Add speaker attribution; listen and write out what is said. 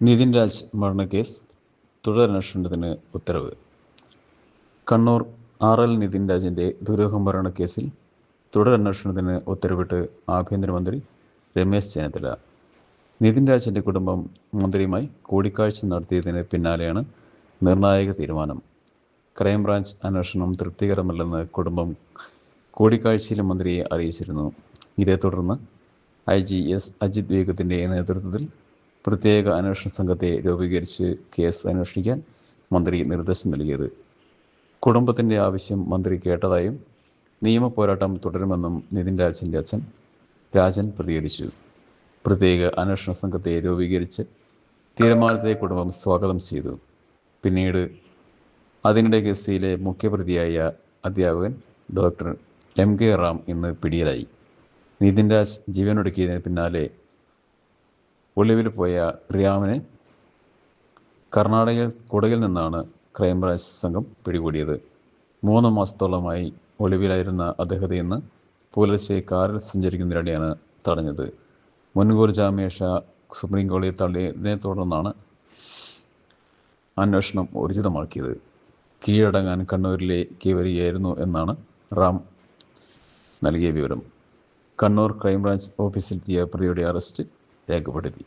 Speaker 1: നിതിൻ രാജ് മരണക്കേസ് തുടരന്വേഷണത്തിന് ഉത്തരവ്. കണ്ണൂർ RL നിതിൻ രാജിൻ്റെ ദുരൂഹ മരണക്കേസിൽ തുടരന്വേഷണത്തിന് ഉത്തരവിട്ട് ആഭ്യന്തരമന്ത്രി രമേശ് ചെന്നിത്തല. നിതിൻ രാജിൻ്റെ കുടുംബം മന്ത്രിയുമായി കൂടിക്കാഴ്ച നടത്തിയതിന് പിന്നാലെയാണ് നിർണായക തീരുമാനം. ക്രൈംബ്രാഞ്ച് അന്വേഷണം തൃപ്തികരമല്ലെന്ന് കുടുംബം കൂടിക്കാഴ്ചയിൽ മന്ത്രിയെ അറിയിച്ചിരുന്നു. ഇതേ തുടർന്ന് IG S അജിത് വേഗത്തിൻ്റെ നേതൃത്വത്തിൽ പ്രത്യേക അന്വേഷണ സംഘത്തെ രൂപീകരിച്ച് കേസ് അന്വേഷിക്കാൻ മന്ത്രി നിർദ്ദേശം നൽകിയത്. കുടുംബത്തിൻ്റെ ആവശ്യം മന്ത്രി കേട്ടതായും നിയമ പോരാട്ടം തുടരുമെന്നും നിതിൻ രാജിൻ്റെ അച്ഛൻ രാജൻ പ്രതികരിച്ചു. പ്രത്യേക അന്വേഷണ സംഘത്തെ രൂപീകരിച്ച് തീരുമാനത്തെ കുടുംബം സ്വാഗതം ചെയ്തു. പിന്നീട് അതിനിടെ കേസിലെ മുഖ്യപ്രതിയായ അധ്യാപകൻ ഡോക്ടർ MK റാം ഇന്ന് പിടിയിലായി. നിതിൻ രാജ് ജീവനൊടുക്കിയതിന് പിന്നാലെ ഒളിവിൽ പോയ റിയാമിനെ കർണാടകയിൽ കുടകിൽ നിന്നാണ് ക്രൈംബ്രാഞ്ച് സംഘം പിടികൂടിയത്. 3 മാസത്തോളമായി ഒളിവിലായിരുന്ന അദ്ദേഹത്തെ ഇന്ന് പുലർച്ചെ കാറിൽ സഞ്ചരിക്കുന്നതിനിടെയാണ് തടഞ്ഞത്. മുൻകൂർ ജാമ്യാപേക്ഷ സുപ്രീം കോടതി തള്ളിയതിനെ തുടർന്നാണ് അന്വേഷണം ഊർജിതമാക്കിയത്. കീഴടങ്ങാൻ കണ്ണൂരിലേക്ക് വരികയായിരുന്നു എന്നാണ് റാം നൽകിയ വിവരം. കണ്ണൂർ ക്രൈംബ്രാഞ്ച് ഓഫീസിലെത്തിയ പ്രതിയുടെ അറസ്റ്റ് രേഖപ്പെടുത്തി.